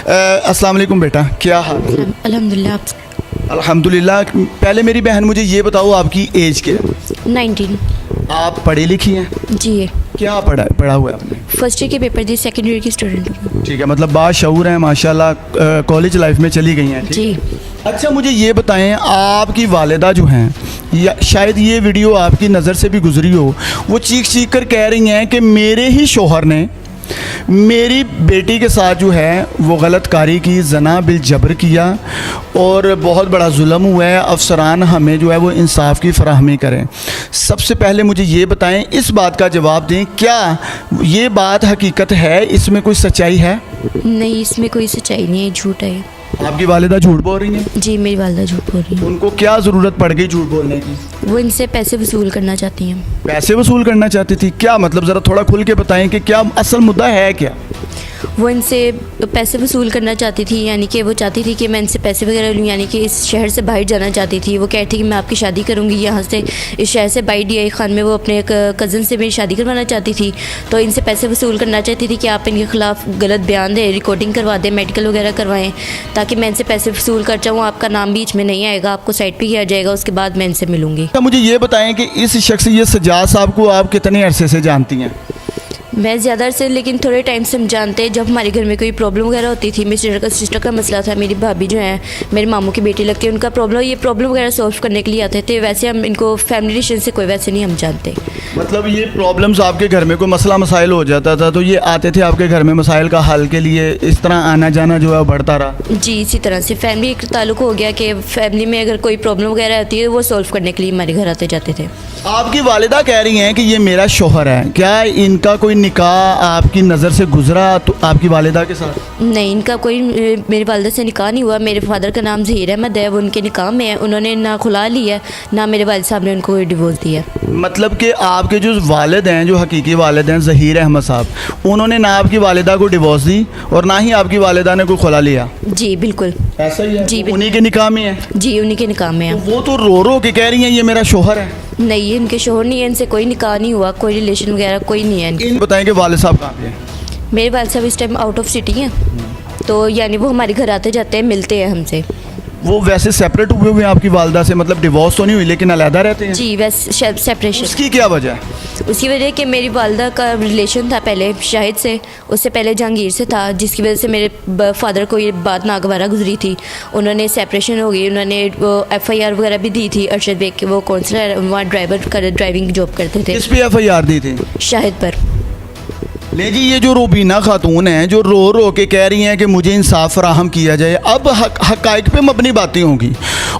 अस्सलाम वालेकुम बेटा, क्या हाल है? अल्हम्दुलिल्लाह। अल्हम्दुलिल्लाह। पहले मेरी बहन मुझे ये बताओ, आपकी एज क्या है? 19। आप पढ़ी लिखी हैं? जी, क्या पढ़ा हुआ है आपने? फर्स्ट ईयर के पेपर दी, सेकेंड ईयर की स्टूडेंट हूँ। ठीक है, मतलब बाशऊर हैं माशाल्लाह, कॉलेज लाइफ में चली गई हैं। ठीक? जी। अच्छा, मुझे ये बताएं, आपकी वालिदा जो हैं, या शायद ये वीडियो आपकी नज़र से भी गुजरी हो, वो चीख चीख कर कह रही हैं कि मेरे ही शोहर ने मेरी बेटी के साथ जो है वो गलत कारी की, जना बिल जबर किया और बहुत बड़ा जुल्म हुआ है। अफसरान हमें जो है वो इंसाफ की फराहमी करें। सबसे पहले मुझे ये बताएं, इस बात का जवाब दें, क्या ये बात हकीकत है? इसमें कोई सच्चाई है? नहीं, इसमें कोई सच्चाई नहीं है, झूठ है। आपकी वालिदा झूठ बोल रही हैं? जी, मेरी वालिदा झूठ बोल रही है। उनको क्या ज़रूरत पड़ गई झूठ बोलने की? वो इनसे पैसे वसूल करना चाहती हैं। पैसे वसूल करना चाहती थी? क्या मतलब, ज़रा थोड़ा खुल के बताएं कि क्या असल मुद्दा है क्या? वो इनसे पैसे वसूल करना चाहती थी, यानी कि वो चाहती थी कि मैं इनसे पैसे वगैरह लूँ, यानी कि इस शहर से बाहर जाना चाहती थी। वो कहती थी कि मैं आपकी शादी करूँगी यहाँ से, इस शहर से बाहर DI खान में। वो अपने एक कज़न से मेरी शादी करवाना चाहती थी, तो इनसे पैसे वसूल करना चाहती थी कि आप इनके ख़िलाफ़ गलत बयान दें, रिकॉर्डिंग करवा दें, मेडिकल वगैरह करवाएं, ताकि मैं इनसे पैसे वसूल कर चाहूँ। आपका नाम बीच में नहीं आएगा, आपको साइड पर किया जाएगा, उसके बाद मैं इनसे मिलूँगी। मुझे ये बताएं कि इस शख्स, ये सज्जाद साहब को आप कितने अरसे से जानती हैं? मैं ज़्यादा से, लेकिन थोड़े टाइम से हम जानते हैं। जब हमारे घर में कोई प्रॉब्लम वगैरह होती थी, मेरी सिस्टर का मसला था, मेरी भाभी जो है मेरे मामू की बेटी लगती है, उनका प्रॉब्लम वगैरह सॉल्व करने के लिए आते थे। वैसे हम इनको फैमिली रिलेशन से कोई वैसे नहीं हम जानते। मतलब ये प्रॉब्लम्स आपके घर में कोई मसला मसाइल हो जाता था तो ये आते थे आपके घर में मसाइल का हल के लिए, इस तरह आना जाना जो है बढ़ता रहा? जी, इसी तरह से फैमिली एक ताल्लुक हो गया कि फैमिली में अगर कोई प्रॉब्लम वगैरह आती है वो सॉल्व करने के लिए हमारे घर आते जाते थे। आपकी वालिदा कह रही हैं कि ये मेरा शोहर है, क्या इनका कोई निकाह आपकी नज़र से गुजरा तो आपकी वालिदा के साथ? नहीं, इनका कोई मेरी वालिदा से निकाह नहीं हुआ। मेरे फादर का नाम ज़हीर अहमद है, वो उनके निकाह में है। उन्होंने ना खुला लिया, ना मेरे वालिद साहब ने उनको कोई डिवोर्स दिया। मतलब कि आपके जो वालिद हैं, जो हकीकी वालिद हैं ज़हीर अहमद साहब, उन्होंने ना आपकी वालिदा को डिवोर्स दी और ना ही आपकी वालिदा ने कोई खुला लिया? जी बिल्कुल। ऐसा ही है? जी, उन्हीं के निकाह में है? जी, उन्हीं के निकाह में है। वो तो रो रो के कह रही हैं ये मेरा शोहर है। नहीं, ये इनके शोहर नहीं है, इनसे कोई निकाह नहीं हुआ, कोई रिलेशन वगैरह कोई नहीं है इनके। बताएं कि वालिद साहब कहाँ पे हैं? मेरे वालिद साहब इस टाइम आउट ऑफ सिटी हैं, तो यानी वो हमारे घर आते जाते हैं, मिलते हैं हमसे। वो वैसे सेपरेट हुए हुए हैं आपकी वालिदा से, मतलब डिवोर्स तो नहीं हुई लेकिन अलहदा रहते हैं? जी, वैसे सेपरेशन। उसकी क्या वजह है? उसकी वजह कि मेरी वालिदा का रिलेशन था पहले शाहिद से, उससे पहले जहांगीर से था, जिसकी वजह से मेरे फादर को ये बात नागवारा गुजरी थी। उन्होंने सेपरेशन हो गई, उन्होंने वो FIR वगैरह भी दी थी अरशद बेग के, वो काउंसलर वहाँ ड्राइविंग जॉब करते थे। किस पे FIR दी थी? शाहिद पर। ले जी, ये जो रूबीना खातून हैं जो रो रो के कह रही हैं कि मुझे इंसाफ फराहम किया जाए, अब हक़ाइक़ पे मबनी बातें होंगी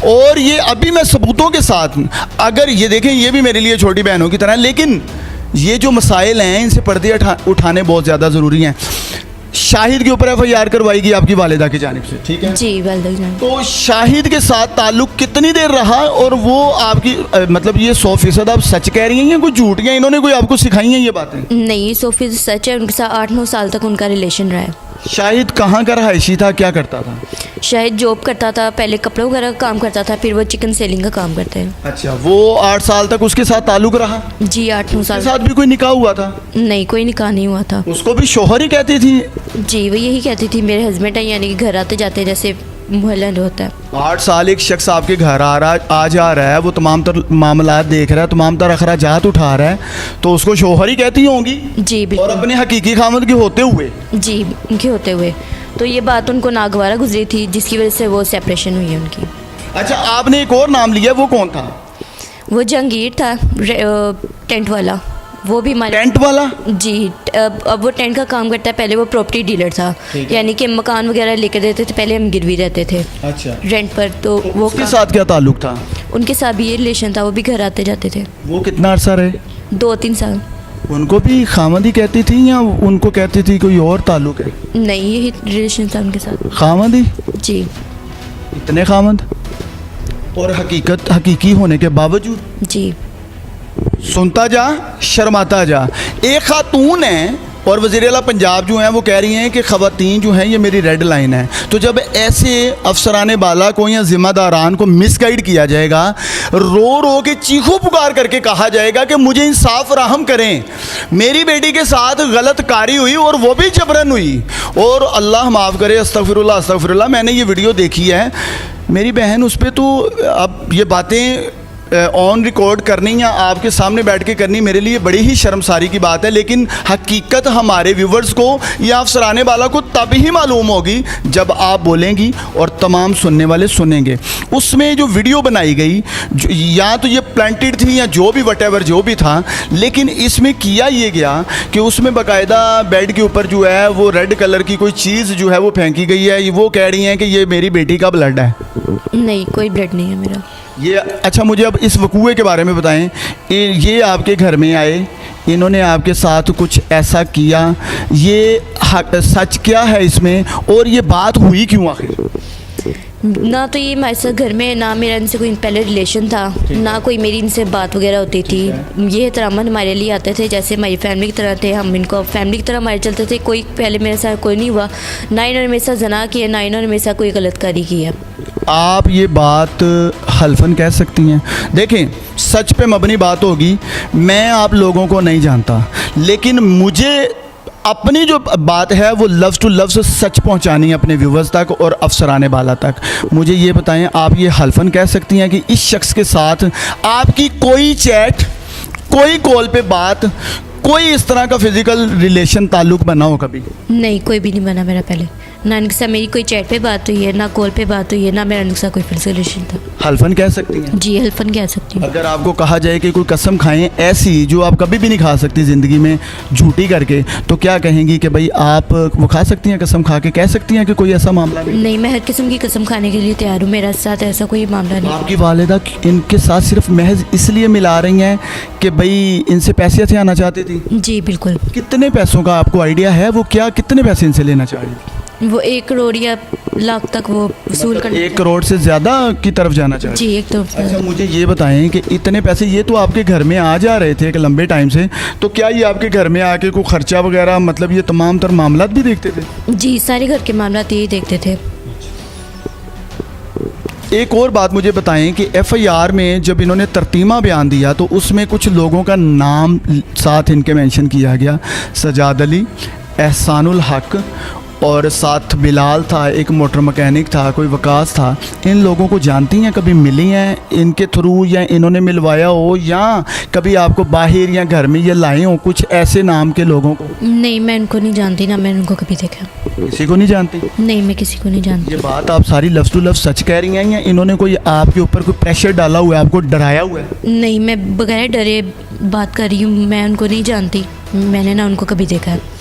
और ये अभी मैं सबूतों के साथ, अगर ये देखें, ये भी मेरे लिए छोटी बहनों की तरह, लेकिन ये जो मसाइल हैं इनसे पर्दे उठाने बहुत ज़्यादा ज़रूरी हैं। शाहिद के ऊपर FIR करवाएगी आपकी वालिदा की जानिब से, ठीक है? जी, वालिदा की जानिब। तो शाहिद के साथ ताल्लुक़ कितनी देर रहा और वो आपकी मतलब ये 100% आप सच कह रही हैं या कोई झूठ, या इन्होंने कोई आपको सिखाई हैं ये बातें? नहीं, 100% सच है। उनके साथ 8-9 साल तक उनका रिलेशन रहा है। शाहिद कहाँ का रहायशी था, क्या करता था? शाहिद जॉब करता था, पहले कपड़ों वगैरह का काम करता था, फिर वो चिकन सेलिंग का काम करते हैं। अच्छा, वो 8 साल तक उसके साथ ताल्लुक़ रहा? जी, 8-9 उसके साल। साथ भी कोई निकाह हुआ था? नहीं, कोई निकाह नहीं हुआ था। उसको भी शोहर ही कहती थी? जी, वो यही कहती थी मेरे हस्बैंड हैं, यानी कि घर आते जाते जैसे मोहल्ला होता है। 8 साल एक शख्स आपके घर आ जा रहा है, वो तमाम तर मामलात देख रहा है, तमाम तर अखराजात उठा रहा है, तो उसको शोहर ही कहती होंगी? जी और बिल्कुल। अपने हकीकी खामद के होते हुए? जी, उनके होते हुए। तो ये बात उनको नागवारा गुजरी थी, जिसकी वजह से वो सेपरेशन हुई है उनकी। अच्छा, आपने एक और नाम लिया, वो कौन था? वो जहांगीर था, टेंट वाला, वो भी हमारे। टेंट वाला? जी, अब वो टेंट का काम करता है। पहले वो प्रॉपर्टी डीलर था, यानी कि मकान वगैरह लेकर देते थे, पहले हम गिरवी रहते थे अच्छा, रेंट पर। तो वो उसके साथ क्या ताल्लुक़ था? उनके साथ भी ये रिलेशन था, वो भी घर आते जाते थे। वो कितना अरसा रहे? 2-3 साल। उनको भी खामद ही कहती थी या उनको कहती थी कोई और ताल्लुक़ है? नहीं, यही रिलेशन था उनके साथ। खामद ही? जी। इतने खामद और हकीकी होने के बावजूद? जी। सुनता जा, शर्माता जा। एक खातून है और वज़ीर आला पंजाब जो हैं वो कह रही हैं कि ख़वातीन जो हैं ये मेरी रेड लाइन है। तो जब ऐसे अफसरान बाला को या ज़िम्मेदारान को मिसगाइड किया जाएगा, रो रो के चीखों पुकार करके कहा जाएगा कि मुझे इंसाफ फराहम करें, मेरी बेटी के साथ गलत कारी हुई और वो भी जबरन हुई, और अल्लाह माफ़ करे, अस्तगफिरुल्लाह अस्तगफिरुल्लाह, मैंने ये वीडियो देखी है मेरी बहन, उस पर तो अब ये बातें ऑन रिकॉर्ड करनी या आपके सामने बैठ के करनी मेरे लिए बड़ी ही शर्मसारी की बात है, लेकिन हकीकत हमारे व्यूवर्स को या अफसराने वाला को तब ही मालूम होगी जब आप बोलेंगी और तमाम सुनने वाले सुनेंगे। उसमें जो वीडियो बनाई गई या तो ये प्लांटेड थी या जो भी वटेवर जो भी था, लेकिन इसमें किया ये गया कि उसमें बाकायदा बेड के ऊपर जो है वो रेड कलर की कोई चीज़ जो है वो फेंकी गई है। वो कह रही हैं कि ये मेरी बेटी का ब्लड है। नहीं, कोई ब्लड नहीं है मेरा। ये अच्छा, मुझे अब इस वकूए के बारे में बताएं। ये आपके घर में आए, इन्होंने आपके साथ कुछ ऐसा किया, ये सच क्या है इसमें, और ये बात हुई क्यों आखिर? ना तो ये हमारे साथ घर में, ना मेरा इनसे कोई पहले रिलेशन था, ना कोई मेरी इनसे बात वगैरह होती थी। ये एहतरामन हमारे लिए आते थे जैसे हमारी फैमिली की तरह थे, हम इनको फैमिली की तरह हमारे चलते थे। कोई पहले मेरे साथ कोई नहीं हुआ, ना इन्होंने मेरे साथ जना किया, ना इन्होंने मेरे साथ कोई गलत कारी की है। आप ये बात हल्फन कह सकती हैं? देखें, सच पे मबनी बात होगी, मैं आप लोगों को नहीं जानता, लेकिन मुझे अपनी जो बात है वो लफ्ज़ टू लफ्ज़ सच पहुंचानी है अपने व्यूवर्स तक और अफसराने बाला तक। मुझे ये बताएं, आप ये हल्फन कह सकती हैं कि इस शख्स के साथ आपकी कोई चैट, कोई कॉल पे बात, कोई इस तरह का फिज़िकल रिलेशन ताल्लुक़ बना हो कभी? नहीं, कोई भी नहीं बना मेरा पहले। ना इनके साथ मेरी कोई चैट पे बात हुई है, ना कॉल पे बात हुई है, ना मेरा इनके साथ कोई फिजिकल रिलेशन था। हल्फन कह सकती हैं? जी, हल्फन कह सकती हूँ। अगर आपको कहा जाए कि कोई कसम खाएं ऐसी जो आप कभी भी नहीं खा सकती ज़िंदगी में झूठी करके, तो क्या कहेंगी कि भाई आप वो खा सकती हैं कसम खा के? कह सकती हैं कि कोई ऐसा मामला नहीं? नहीं, मैं हर किस्म की कसम खाने के लिए तैयार हूँ, मेरे साथ ऐसा कोई मामला नहीं। आपकी वालिदा इनके साथ सिर्फ महज इसलिए मिला रही हैं कि भाई इनसे पैसे ऐसे आना चाहती थी? जी बिल्कुल। कितने पैसों का आपको आइडिया है? वो क्या, कितने पैसे इनसे लेना चाह रही है? वो 1 करोड़ या लाख तक वो वसूल कर 1 करोड़ से ज़्यादा की तरफ जाना चाह रही जी, है? एक तो। अच्छा, मुझे ये बताएं कि इतने पैसे ये तो आपके घर में आ जा रहे थे एक लंबे टाइम से, तो क्या ये आपके घर में आके कोई खर्चा वगैरह, मतलब ये तमाम तर मामलात भी देखते थे? जी, सारे घर के मामला यही देखते थे। एक और बात मुझे बताएं कि एफआईआर में जब इन्होंने तरतीमा बयान दिया तो उसमें कुछ लोगों का नाम साथ इनके मेंशन किया गया, सजाद अली, एहसानुल हक, और साथ बिलाल था, एक मोटर मैकेनिक था, कोई वकास था। इन लोगों को जानती हैं? कभी मिली हैं इनके थ्रू, या इन्होंने मिलवाया हो, या कभी आपको बाहर या घर में ये लाए हों कुछ ऐसे नाम के लोगों को? नहीं, मैं उनको नहीं जानती, ना मैंने उनको कभी देखा। किसी को नहीं जानती? नहीं, मैं किसी को नहीं जानती। ये बात आप सारी लफ्ज़ टू लफ्ज़ सच कह रही हैं या इन्होंने कोई आपके ऊपर कोई प्रेशर डाला हुआ है, आपको डराया हुआ है? नहीं, मैं बगैर डरे बात कर रही हूँ, मैं उनको नहीं जानती, मैंने ना उनको कभी देखा है।